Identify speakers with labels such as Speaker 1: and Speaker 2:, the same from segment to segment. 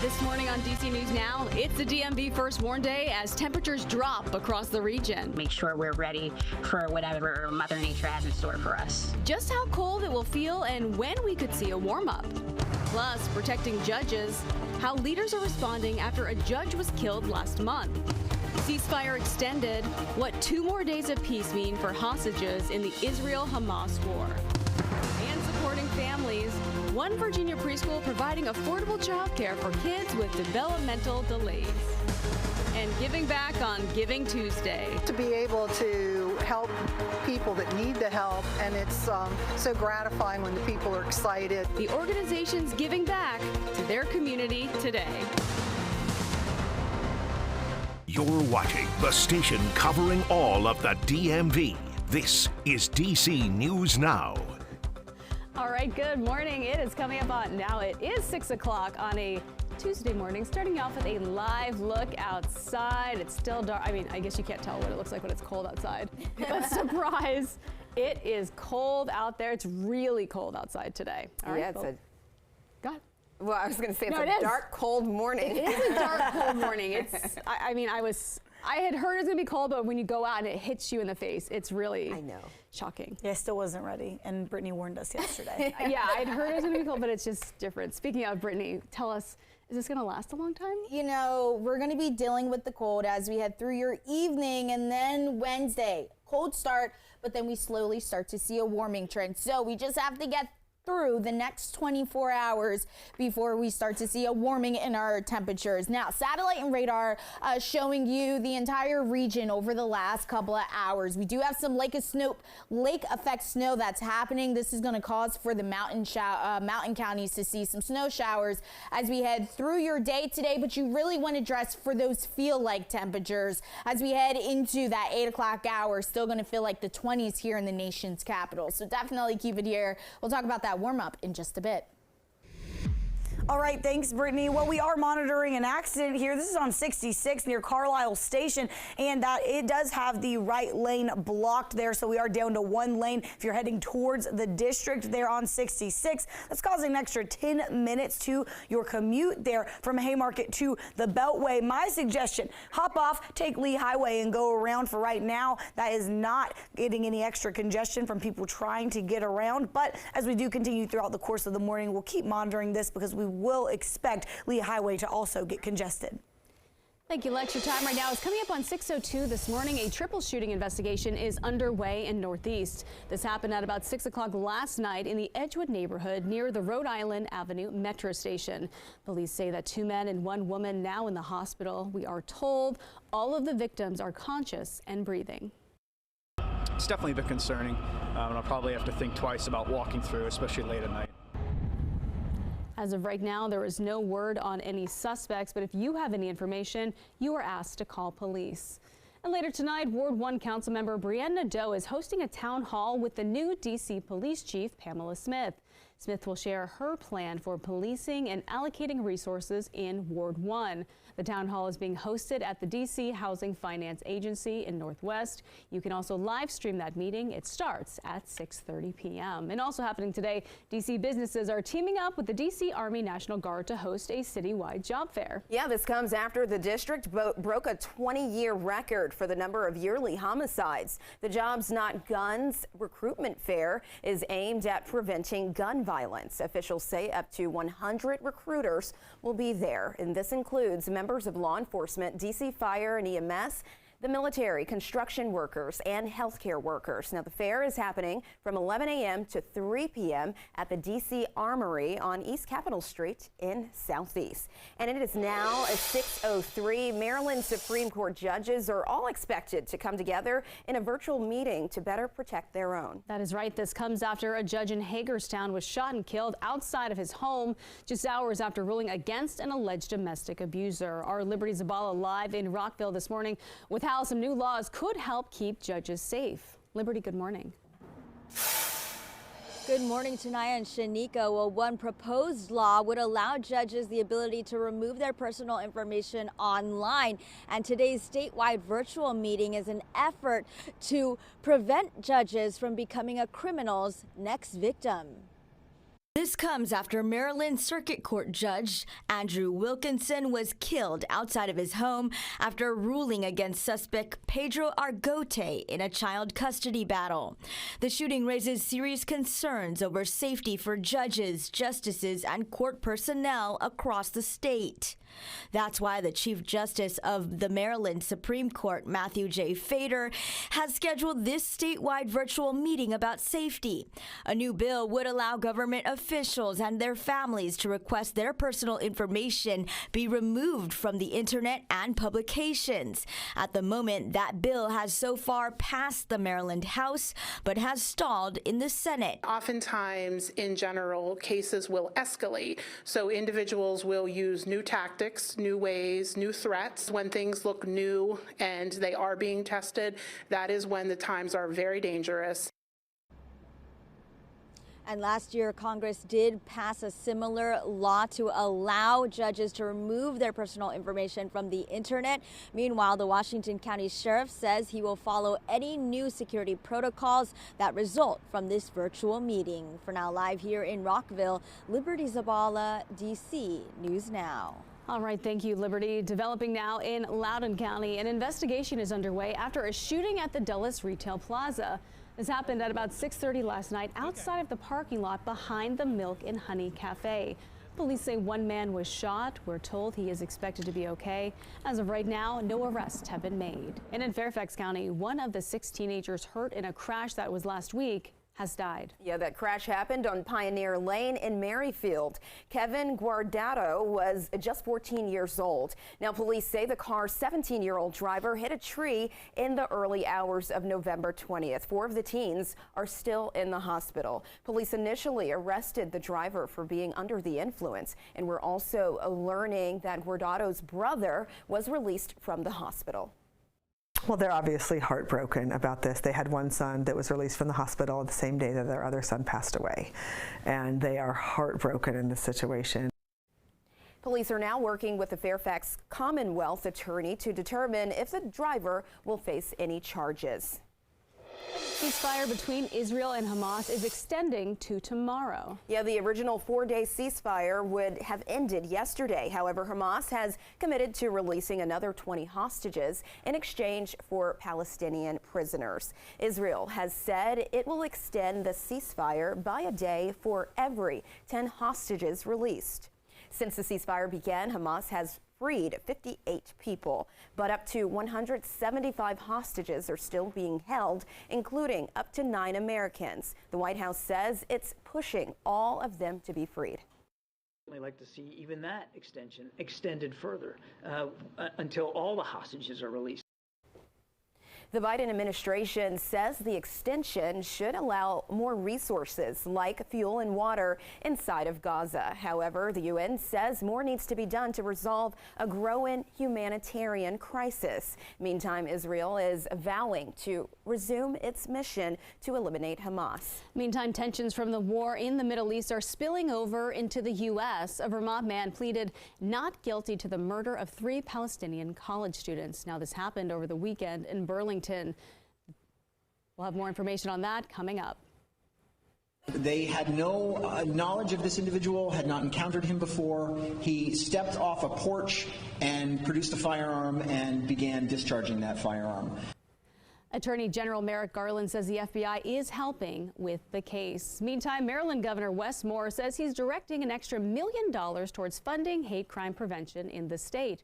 Speaker 1: This morning on DC News Now, it's the DMV first warn day as temperatures drop across the region.
Speaker 2: Make sure we're ready for whatever Mother Nature has in store for us.
Speaker 1: Just how cold it will feel and when we could see a warm-up. Plus, protecting judges, how leaders are responding after a judge was killed last month. Ceasefire extended, what 2 more days of peace mean for hostages in the Israel-Hamas war. And supporting families, one Virginia preschool providing affordable childcare for kids with developmental delays. And giving back on Giving Tuesday.
Speaker 3: To be able to help people that need the help, and it's so gratifying when the people are excited.
Speaker 1: The organization's giving back to their community today.
Speaker 4: You're watching the station covering all of the DMV. This is DC News Now.
Speaker 1: All right, good morning. It is coming up on now. It is 6 o'clock on a Tuesday morning, starting off with a live look outside. It's still dark. I mean, I guess you can't tell what it looks like when it's cold outside, but surprise, it is cold out there. It's really cold outside today. All right,
Speaker 5: yeah, it's
Speaker 1: go ahead.
Speaker 5: Well, I was going to say it's a dark, cold morning.
Speaker 1: It is a dark, cold morning. It's. I mean, I had heard it was going to be cold, but when you go out and it hits you in the face, it's really shocking.
Speaker 6: Yeah, I still wasn't ready, and Brittany warned us yesterday.
Speaker 1: Yeah, I'd heard it was going to be cold, but it's just different. Speaking of Brittany, tell us, is this going to last a long time?
Speaker 7: You know, we're going to be dealing with the cold as we head through your evening, and then Wednesday, cold start, but then we slowly start to see a warming trend. So we just have to get through the next 24 hours before we start to see a warming in our temperatures. Now, satellite and radar showing you the entire region over the last couple of hours. We do have some lake effect snow that's happening. This is going to cause for the mountain counties to see some snow showers as we head through your day today, but you really want to dress for those feel-like temperatures as we head into that 8 o'clock hour. Still going to feel like the 20s here in the nation's capital. So definitely keep it here. We'll talk about that warm up in just a bit.
Speaker 6: All right, thanks, Brittany. Well, we are monitoring an accident here. This is on 66 near Carlisle Station, and it does have the right lane blocked there, so we are down to 1 lane. If you're heading towards the district there on 66, that's causing an extra 10 minutes to your commute there from Haymarket to the Beltway. My suggestion, hop off, take Lee Highway and go around for right now. That is not getting any extra congestion from people trying to get around, but as we do continue throughout the course of the morning, we'll keep monitoring this because we will expect Lee Highway to also get congested.
Speaker 1: Thank you, Lex. Your time right now is coming up on 6:02 this morning. A triple shooting investigation is underway in Northeast. This happened at about 6 o'clock last night in the Edgewood neighborhood near the Rhode Island Avenue metro station. Police say that 2 men and 1 woman now in the hospital. We are told all of the victims are conscious and breathing.
Speaker 8: It's definitely a bit concerning, and I'll probably have to think twice about walking through, especially late at night.
Speaker 1: As of right now, there is no word on any suspects, but if you have any information, you are asked to call police. And later tonight, Ward 1 Councilmember Brianne Nadeau is hosting a town hall with the new D.C. Police Chief, Pamela Smith. Smith will share her plan for policing and allocating resources in Ward 1. The town hall is being hosted at the D.C. Housing Finance Agency in Northwest. You can also live stream that meeting. It starts at 6:30 p.m. And also happening today, D.C. businesses are teaming up with the D.C. Army National Guard to host a citywide job fair.
Speaker 5: Yeah, this comes after the district broke a 20-year record for the number of yearly homicides. The Jobs Not Guns recruitment fair is aimed at preventing gun violence. Officials say up to 100 recruiters will be there, and this includes members of law enforcement, DC Fire and EMS, the military, construction workers, and healthcare workers. Now, the fair is happening from 11 a.m. to 3 p.m. at the D.C. Armory on East Capitol Street in Southeast. And it is now 6:03. Maryland Supreme Court judges are all expected to come together in a virtual meeting to better protect their own.
Speaker 1: That is right. This comes after a judge in Hagerstown was shot and killed outside of his home just hours after ruling against an alleged domestic abuser. Our Liberty Zabala live in Rockville this morning with how some new laws could help keep judges safe. Liberty, good morning.
Speaker 9: Good morning, Tanaya and Shanika. Well, one proposed law would allow judges the ability to remove their personal information online. And today's statewide virtual meeting is an effort to prevent judges from becoming a criminal's next victim. This comes after Maryland Circuit Court Judge Andrew Wilkinson was killed outside of his home after ruling against suspect Pedro Argote in a child custody battle. The shooting raises serious concerns over safety for judges, justices, and court personnel across the state. That's why the Chief Justice of the Maryland Supreme Court, Matthew J. Fader, has scheduled this statewide virtual meeting about safety. A new bill would allow government officials and their families to request their personal information be removed from the internet and publications. At the moment, that bill has so far passed the Maryland House, but has stalled in the Senate.
Speaker 10: Oftentimes, in general, cases will escalate. So individuals will use new tactics, new ways, new threats. When things look new and they are being tested, that is when the times are very dangerous.
Speaker 9: And last year, Congress did pass a similar law to allow judges to remove their personal information from the internet. Meanwhile, the Washington County Sheriff says he will follow any new security protocols that result from this virtual meeting. For now, live here in Rockville, Liberty Zabala, DC News Now.
Speaker 1: All right, thank you, Liberty. Developing now in Loudoun County, an investigation is underway after a shooting at the Dulles Retail Plaza. This happened at about 6:30 last night outside of the parking lot behind the Milk and Honey Cafe. Police say one man was shot. We're told he is expected to be okay. As of right now, no arrests have been made. And in Fairfax County, one of the 6 teenagers hurt in a crash that was last week has died.
Speaker 5: Yeah, that crash happened on Pioneer Lane in Merrifield. Kevin Guardado was just 14 years old. Now, police say the car's 17-year-old driver hit a tree in the early hours of November 20th. 4 of the teens are still in the hospital. Police initially arrested the driver for being under the influence, and we're also learning that Guardado's brother was released from the hospital.
Speaker 3: Well, they're obviously heartbroken about this. They had one son that was released from the hospital the same day that their other son passed away, and they are heartbroken in this situation.
Speaker 5: Police are now working with the Fairfax Commonwealth attorney to determine if the driver will face any charges.
Speaker 1: Ceasefire between Israel and Hamas is extending to tomorrow.
Speaker 5: Yeah, the original 4-day ceasefire would have ended yesterday. However, Hamas has committed to releasing another 20 hostages in exchange for Palestinian prisoners. Israel has said it will extend the ceasefire by a day for every 10 hostages released. Since the ceasefire began, Hamas has freed 58 people, but up to 175 hostages are still being held, including up to 9 Americans. The White House says it's pushing all of them to be freed.
Speaker 11: I'd like to see even that extension extended further until all the hostages are released.
Speaker 5: The Biden administration says the extension should allow more resources like fuel and water inside of Gaza. However, the UN says more needs to be done to resolve a growing humanitarian crisis. Meantime, Israel is vowing to resume its mission to eliminate Hamas.
Speaker 1: Meantime, tensions from the war in the Middle East are spilling over into the U.S. A Vermont man pleaded not guilty to the murder of 3 Palestinian college students. Now, this happened over the weekend in Burlington. We'll have more information on that coming up.
Speaker 12: They had no knowledge of this individual, had not encountered him before. He stepped off a porch and produced a firearm and began discharging that firearm.
Speaker 1: Attorney General Merrick Garland says the FBI is helping with the case. Meantime, Maryland Governor Wes Moore says he's directing an extra $1 million towards funding hate crime prevention in the state.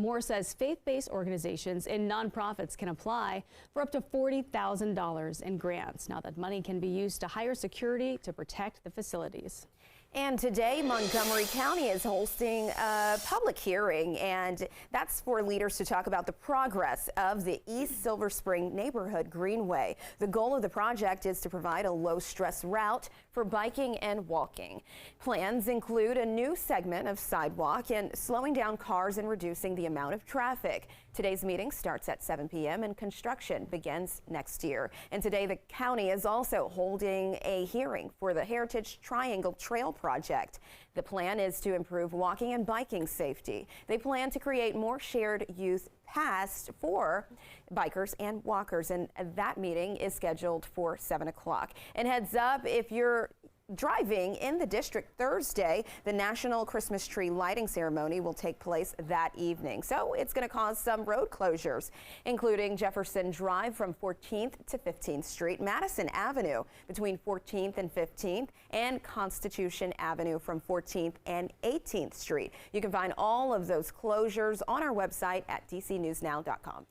Speaker 1: Moore says faith-based organizations and nonprofits can apply for up to $40,000 in grants. Now that money can be used to hire security to protect the facilities.
Speaker 5: And today, Montgomery County is hosting a public hearing, and that's for leaders to talk about the progress of the East Silver Spring Neighborhood Greenway. The goal of the project is to provide a low-stress route for biking and walking. Plans include a new segment of sidewalk and slowing down cars and reducing the amount of traffic. Today's meeting starts at 7 p.m. and construction begins next year. And today, the county is also holding a hearing for the Heritage Triangle Trail project. The plan is to improve walking and biking safety. They plan to create more shared youth paths for bikers and walkers, and that meeting is scheduled for 7 o'clock. And heads up, if you're driving in the district Thursday. The National Christmas Tree Lighting Ceremony will take place that evening, so it's going to cause some road closures, including Jefferson Drive from 14th to 15th Street, Madison Avenue between 14th and 15th, and Constitution Avenue from 14th and 18th Street. You can find all of those closures on our website at dcnewsnow.com.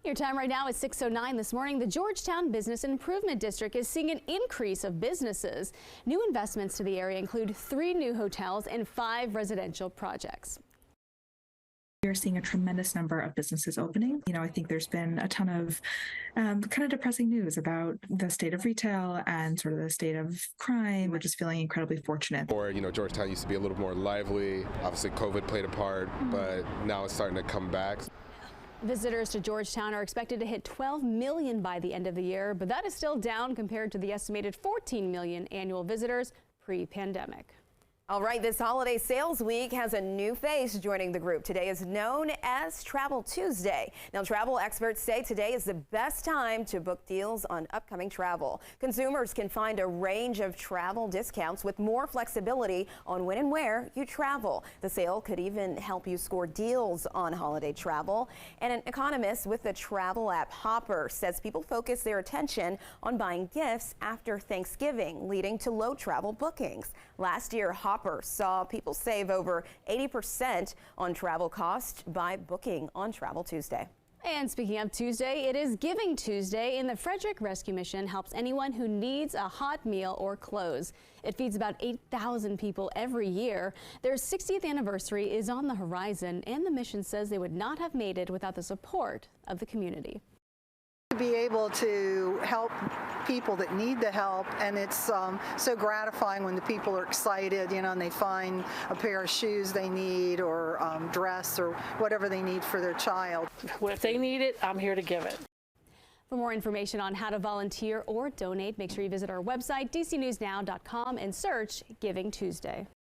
Speaker 1: Your time right now is 6:09 this morning. The Georgetown Business Improvement District is seeing an increase of businesses. New investments to the area include 3 new hotels and 5 residential projects.
Speaker 13: We're seeing a tremendous number of businesses opening. I think there's been a ton of kind of depressing news about the state of retail and sort of the state of crime. We're just feeling incredibly fortunate.
Speaker 14: Or, Georgetown used to be a little more lively. Obviously, COVID played a part, but now it's starting to come back.
Speaker 1: Visitors to Georgetown are expected to hit 12 million by the end of the year, but that is still down compared to the estimated 14 million annual visitors pre-pandemic.
Speaker 5: All right, this holiday sales week has a new face joining the group. Today is known as Travel Tuesday. Now, travel experts say today is the best time to book deals on upcoming travel. Consumers can find a range of travel discounts with more flexibility on when and where you travel. The sale could even help you score deals on holiday travel. And an economist with the travel app Hopper says people focus their attention on buying gifts after Thanksgiving, leading to low travel bookings. Last year, Hopper saw people save over 80% on travel costs by booking on Travel Tuesday.
Speaker 1: And speaking of Tuesday, it is Giving Tuesday, and the Frederick Rescue Mission helps anyone who needs a hot meal or clothes. It feeds about 8,000 people every year. Their 60th anniversary is on the horizon, and the mission says they would not have made it without the support of the community.
Speaker 15: To be able to help people that need the help, and it's so gratifying when the people are excited, and they find a pair of shoes they need or dress or whatever they need for their child.
Speaker 16: If they need it, I'm here to give it.
Speaker 1: For more information on how to volunteer or donate, make sure you visit our website, dcnewsnow.com, and search Giving Tuesday.